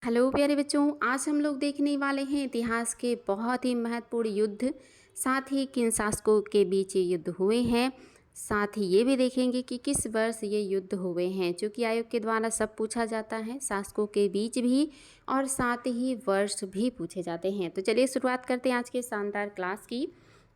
Hello प्यारे बच्चों, आज हम लोग देखने वाले हैं इतिहास के बहुत ही महत्वपूर्ण युद्ध। साथ ही किन शासकों के बीच ये युद्ध हुए हैं। साथ ही ये भी देखेंगे कि किस वर्ष ये युद्ध हुए हैं, चूँकि आयोग के द्वारा सब पूछा जाता है, शासकों के बीच भी और साथ ही वर्ष भी पूछे जाते हैं। तो चलिए शुरुआत करते हैं आज के शानदार क्लास की।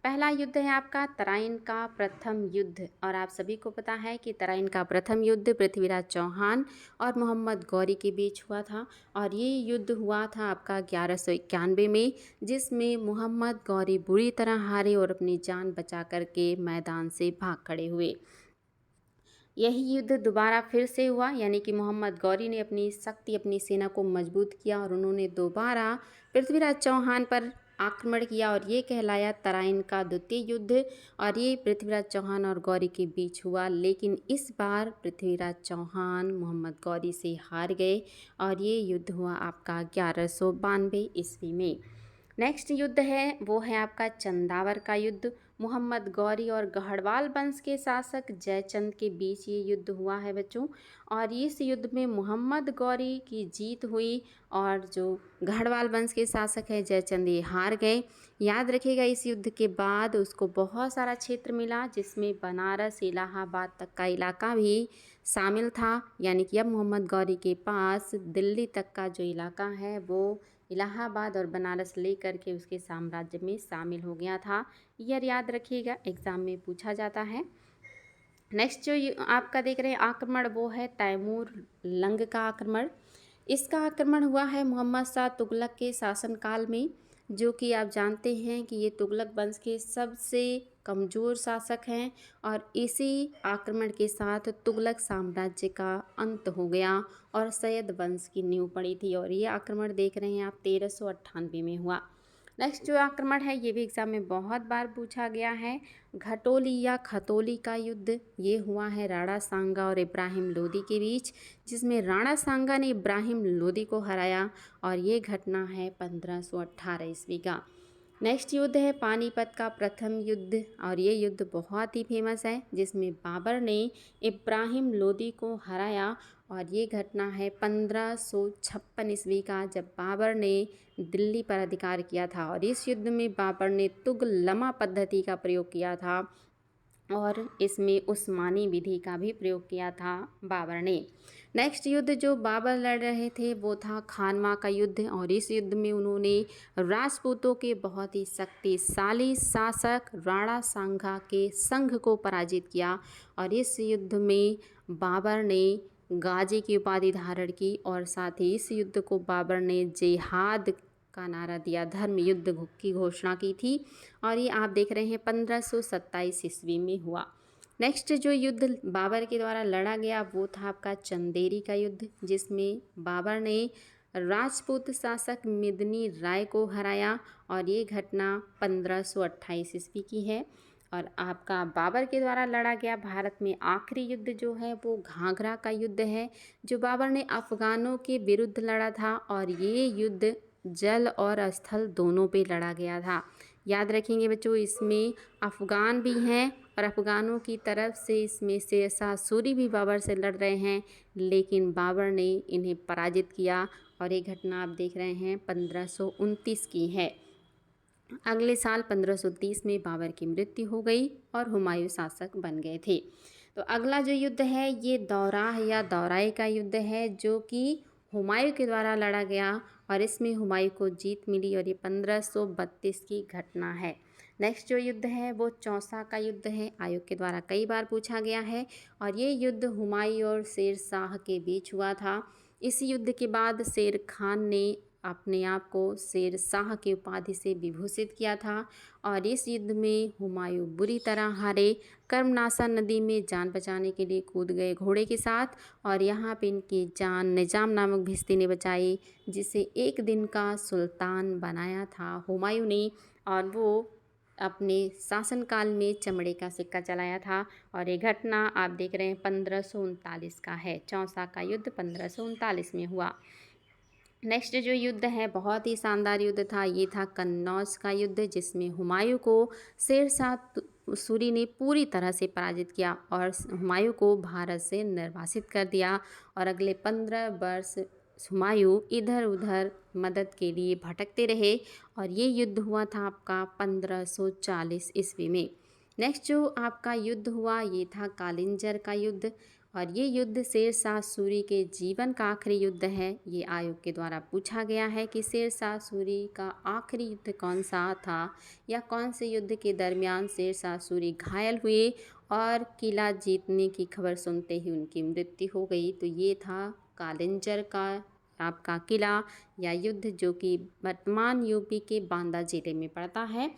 पहला युद्ध है आपका तराइन का प्रथम युद्ध। और आप सभी को पता है कि तराइन का प्रथम युद्ध पृथ्वीराज चौहान और मोहम्मद गौरी के बीच हुआ था। और ये युद्ध हुआ था आपका 1191 में, जिसमें मोहम्मद गौरी बुरी तरह हारे और अपनी जान बचा करके मैदान से भाग खड़े हुए। यही युद्ध दोबारा फिर से हुआ, यानी कि मोहम्मद गौरी ने अपनी सेना को मजबूत किया और उन्होंने दोबारा पृथ्वीराज चौहान पर आक्रमण किया और ये कहलाया तराइन का द्वितीय युद्ध। और ये पृथ्वीराज चौहान और गौरी के बीच हुआ, लेकिन इस बार पृथ्वीराज चौहान मोहम्मद गौरी से हार गए और ये युद्ध हुआ आपका 1192 ईस्वी में। नेक्स्ट युद्ध है वो है आपका चंदावर का युद्ध। मोहम्मद गौरी और गढ़वाल वंश के शासक जयचंद के बीच ये युद्ध हुआ है बच्चों। और इस युद्ध में मोहम्मद गौरी की जीत हुई और जो गढ़वाल वंश के शासक है जयचंद ये हार गए। याद रखिएगा, इस युद्ध के बाद उसको बहुत सारा क्षेत्र मिला, जिसमें बनारस इलाहाबाद तक का इलाका भी शामिल था। यानी कि अब मोहम्मद गौरी के पास दिल्ली तक का जो इलाका है वो इलाहाबाद और बनारस लेकर के उसके साम्राज्य में शामिल हो गया था। यह याद रखिएगा, एग्ज़ाम में पूछा जाता है। नेक्स्ट जो आपका देख रहे हैं आक्रमण वो है तैमूर लंग का आक्रमण। इसका आक्रमण हुआ है मोहम्मद शाह तुगलक के शासनकाल में, जो कि आप जानते हैं कि ये तुगलक वंश के सबसे कमज़ोर शासक हैं। और इसी आक्रमण के साथ तुगलक साम्राज्य का अंत हो गया और सैयद वंश की नींव पड़ी थी। और ये आक्रमण देख रहे हैं आप 1398 में हुआ। नेक्स्ट जो आक्रमण है ये भी एग्जाम में बहुत बार पूछा गया है, घटोली या खतोली का युद्ध। ये हुआ है राणा सांगा और इब्राहिम लोदी के बीच, जिसमें राणा सांगा ने इब्राहिम लोदी को हराया और ये घटना है 1518 ईस्वी का। नेक्स्ट युद्ध है पानीपत का प्रथम युद्ध। और ये युद्ध बहुत ही फेमस है, जिसमें बाबर ने इब्राहिम लोदी को हराया और ये घटना है 1556 ईस्वी का, जब बाबर ने दिल्ली पर अधिकार किया था। और इस युद्ध में बाबर ने तुगलमा पद्धति का प्रयोग किया था और इसमें उस्मानी विधि का भी प्रयोग किया था बाबर ने। नेक्स्ट युद्ध जो बाबर लड़ रहे थे वो था खानवा का युद्ध। और इस युद्ध में उन्होंने राजपूतों के बहुत ही शक्तिशाली शासक राणा सांगा के संघ को पराजित किया। और इस युद्ध में बाबर ने गाजी की उपाधि धारण की और साथ ही इस युद्ध को बाबर ने जिहाद का नारा दिया, धर्म युद्ध की घोषणा की थी। और ये आप देख रहे हैं 1527 ईस्वी में हुआ। नेक्स्ट जो युद्ध बाबर के द्वारा लड़ा गया वो था आपका चंदेरी का युद्ध, जिसमें बाबर ने राजपूत शासक मिदनी राय को हराया और ये घटना 1528 ईस्वी की है। और आपका बाबर के द्वारा लड़ा गया भारत में आखिरी युद्ध जो है वो घाघरा का युद्ध है, जो बाबर ने अफ़गानों के विरुद्ध लड़ा था। और ये युद्ध जल और स्थल दोनों पे लड़ा गया था। याद रखेंगे बच्चों, इसमें अफ़गान भी हैं और अफ़गानों की तरफ से इसमें शेरशाह सूरी भी बाबर से लड़ रहे हैं, लेकिन बाबर ने इन्हें पराजित किया। और ये घटना आप देख रहे हैं 1529 की है। अगले साल 1530 में बाबर की मृत्यु हो गई और हुमायूं शासक बन गए थे। तो अगला जो युद्ध है ये दौराह या दौराई का युद्ध है, जो कि हुमायूं के द्वारा लड़ा गया और इसमें हुमायूं को जीत मिली और ये 1532 की घटना है। नेक्स्ट जो युद्ध है वो चौसा का युद्ध है, आयोग के द्वारा कई बार पूछा गया है। और ये युद्ध हुमायूं और शेर शाह के बीच हुआ था। इस युद्ध के बाद शेर खान ने अपने आप को शेर शाह की उपाधि से विभूषित किया था। और इस युद्ध में हुमायूं बुरी तरह हारे, कर्मनाशा नदी में जान बचाने के लिए कूद गए घोड़े के साथ और यहाँ पे इनकी जान निजाम नामक भिश्ती ने बचाई, जिसे एक दिन का सुल्तान बनाया था हुमायूं ने। और वो अपने शासनकाल में चमड़े का सिक्का चलाया था। और ये घटना आप देख रहे हैं 1539 का है। चौसा का युद्ध 1539 में हुआ। नेक्स्ट जो युद्ध है बहुत ही शानदार युद्ध था, ये था कन्नौज का युद्ध, जिसमें हुमायूं को शेरशाह सूरी ने पूरी तरह से पराजित किया और हुमायूं को भारत से निर्वासित कर दिया। और अगले 15 वर्ष हुमायूं इधर उधर मदद के लिए भटकते रहे और ये युद्ध हुआ था आपका 1540 ईस्वी में। नेक्स्ट जो आपका युद्ध हुआ ये था कालिंजर का युद्ध, और ये युद्ध शेरशाह सूरी के जीवन का आखिरी युद्ध है। ये आयोग के द्वारा पूछा गया है कि शेरशाह सूरी का आखिरी युद्ध कौन सा था, या कौन से युद्ध के दरमियान शेरशाह सूरी घायल हुए और किला जीतने की खबर सुनते ही उनकी मृत्यु हो गई। तो ये था कालिंजर का आपका किला या युद्ध, जो कि वर्तमान यूपी के बांदा जिले में पड़ता है,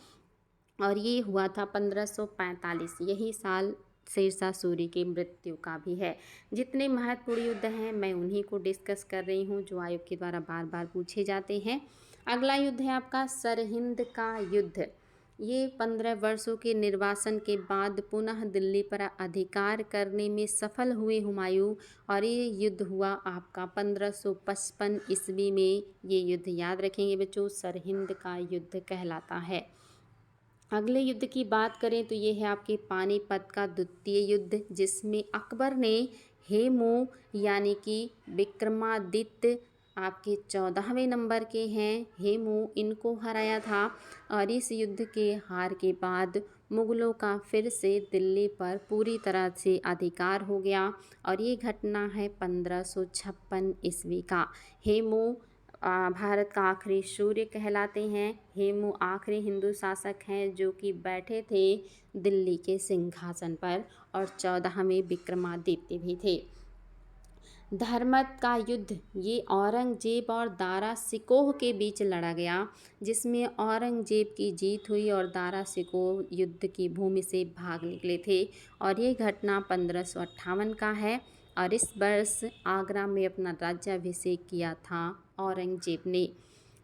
और ये हुआ था 1545। यही साल शेरशाह सूरी की मृत्यु का भी है। जितने महत्वपूर्ण युद्ध हैं मैं उन्हीं को डिस्कस कर रही हूँ जो आयोग के द्वारा बार बार पूछे जाते हैं। अगला युद्ध है आपका सरहिंद का युद्ध। ये 15 वर्षों के निर्वासन के बाद पुनः दिल्ली पर अधिकार करने में सफल हुए हुमायूं, और ये युद्ध हुआ आपका 1555 ईस्वी में। ये युद्ध याद रखेंगे बच्चों, सरहिंद का युद्ध कहलाता है। अगले युद्ध की बात करें तो ये है आपके पानीपत का द्वितीय युद्ध, जिसमें अकबर ने हेमू यानी कि विक्रमादित्य आपके 14वें नंबर के हैं हेमू, इनको हराया था। और इस युद्ध के हार के बाद मुग़लों का फिर से दिल्ली पर पूरी तरह से अधिकार हो गया, और ये घटना है 1556 ईस्वी का। हेमू भारत का आखिरी सूर्य कहलाते हैं। हेमू आखिरी हिंदू शासक हैं जो कि बैठे थे दिल्ली के सिंहासन पर, और 14वें विक्रमादित्य भी थे। धर्मत का युद्ध ये औरंगजेब और दारा सिकोह के बीच लड़ा गया, जिसमें औरंगजेब की जीत हुई और दारा सिकोह युद्ध की भूमि से भाग निकले थे, और ये घटना 1558 का है। और इस वर्ष आगरा में अपना राज्याभिषेक किया था औरंगजेब ने।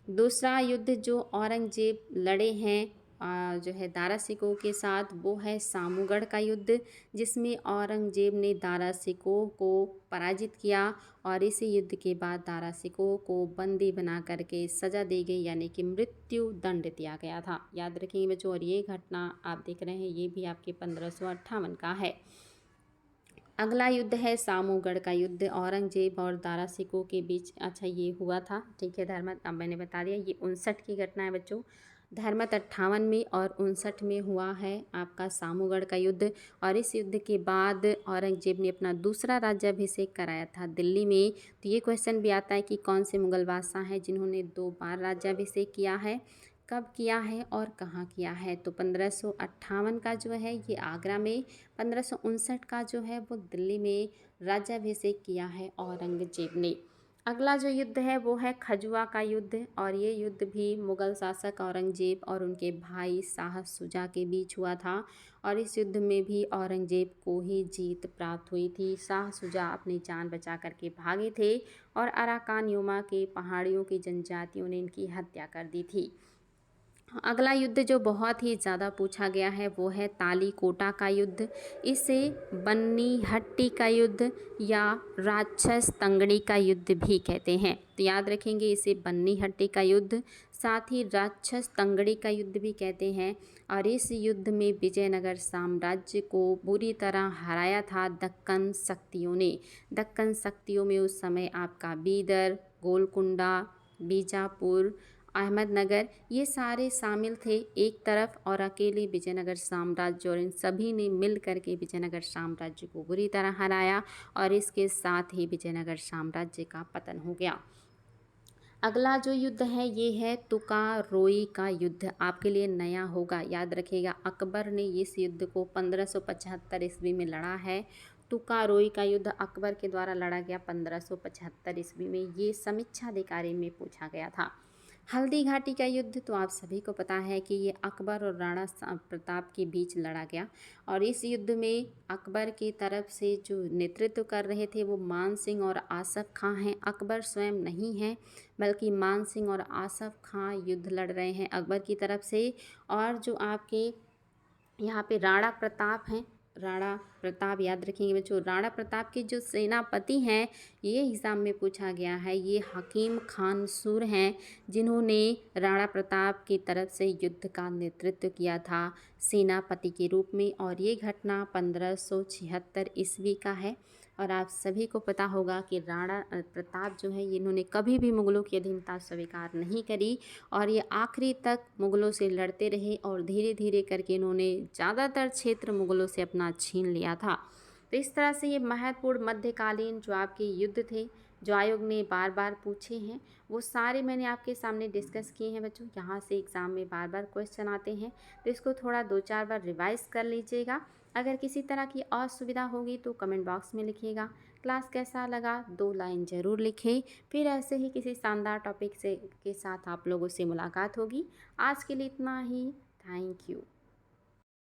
दूसरा युद्ध जो औरंगजेब लड़े हैं जो है दारा सिकोह के साथ, वो है सामूगढ़ का युद्ध, जिसमें औरंगजेब ने दारा सिकोह को पराजित किया, और इसी युद्ध के बाद दारा सिकोह को बंदी बना करके सज़ा दी गई, यानी कि मृत्यु दंड दिया गया था। याद रखेंगे बच्चों, और ये घटना आप देख रहे हैं ये भी आपके 1558 का है। अगला युद्ध है सामूगढ़ का युद्ध, औरंगजेब और दारा सिकोह के बीच। अच्छा ये हुआ था, ठीक है। धर्मत अब मैंने बता दिया, ये 59 की घटना है बच्चों। धर्मत 58 में और 59 में हुआ है आपका सामूगढ़ का युद्ध, और इस युद्ध के बाद औरंगजेब ने अपना दूसरा राज्याभिषेक कराया था दिल्ली में। तो ये क्वेश्चन भी आता है कि कौन से मुगल बादशाह हैं जिन्होंने 2 बार राज्याभिषेक किया है, कब किया है और कहाँ किया है। तो 1558 का जो है ये आगरा में, 1559 का जो है वो दिल्ली में राज्याभिषेक किया है औरंगजेब ने। अगला जो युद्ध है वो है खजुआ का युद्ध, और ये युद्ध भी मुगल शासक औरंगजेब और उनके भाई शाह शुजा के बीच हुआ था, और इस युद्ध में भी औरंगजेब को ही जीत प्राप्त हुई थी। शाह शुजा अपनी जान बचा करके भागे थे, और अराकान युमा के पहाड़ियों की जनजातियों ने इनकी हत्या कर दी थी। अगला युद्ध जो बहुत ही ज़्यादा पूछा गया है वो है तालीकोटा का युद्ध। इसे बन्नी हट्टी का युद्ध या राक्षस तंगड़ी का युद्ध भी कहते हैं। तो याद रखेंगे इसे बन्नी हट्टी का युद्ध, साथ ही राक्षस तंगड़ी का युद्ध भी कहते हैं। और इस युद्ध में विजयनगर साम्राज्य को बुरी तरह हराया था दक्कन शक्तियों ने। दक्कन शक्तियों में उस समय आपका बीदर, गोलकुंडा, बीजापुर, अहमदनगर ये सारे शामिल थे एक तरफ, और अकेले विजयनगर साम्राज्य, और इन सभी ने मिल करके विजयनगर साम्राज्य को बुरी तरह हराया, और इसके साथ ही विजयनगर साम्राज्य का पतन हो गया। अगला जो युद्ध है ये है तुकारोई का युद्ध। आपके लिए नया होगा, याद रखिएगा अकबर ने इस युद्ध को 1575 ईस्वी में लड़ा है। तुकारोई का युद्ध अकबर के द्वारा लड़ा गया 1575 ईस्वी में। ये समीक्षा अधिकारी में पूछा गया था। हल्दी घाटी का युद्ध तो आप सभी को पता है कि ये अकबर और राणा प्रताप के बीच लड़ा गया, और इस युद्ध में अकबर की तरफ से जो नेतृत्व कर रहे थे वो मान सिंह और आसफ खां हैं। अकबर स्वयं नहीं हैं, बल्कि मान सिंह और आसफ खां युद्ध लड़ रहे हैं अकबर की तरफ से। और जो आपके यहाँ पे राणा प्रताप हैं, राणा प्रताप याद रखेंगे बच्चों, राणा प्रताप के जो सेनापति हैं ये हिसाब में पूछा गया है, ये हकीम खान सूर हैं, जिन्होंने राणा प्रताप की तरफ से युद्ध का नेतृत्व किया था सेनापति के रूप में। और ये घटना 1576 ईस्वी का है। और आप सभी को पता होगा कि राणा प्रताप जो है इन्होंने कभी भी मुग़लों की अधीनता स्वीकार नहीं करी और ये आखिरी तक मुग़लों से लड़ते रहे और धीरे धीरे करके इन्होंने ज़्यादातर क्षेत्र मुग़लों से अपना छीन लिया था। तो इस तरह से ये महत्वपूर्ण मध्यकालीन जो आपके युद्ध थे जो आयोग ने बार बार पूछे हैं वो सारे मैंने आपके सामने डिस्कस किए हैं बच्चों। यहाँ से एग्ज़ाम में बार बार क्वेश्चन आते हैं तो इसको थोड़ा 2-4 बार रिवाइज़ कर लीजिएगा। अगर किसी तरह की असुविधा होगी तो कमेंट बॉक्स में लिखिएगा। क्लास कैसा लगा 2 लाइन ज़रूर लिखें। फिर ऐसे ही किसी शानदार टॉपिक से के साथ आप लोगों से मुलाकात होगी। आज के लिए इतना ही। Thank you.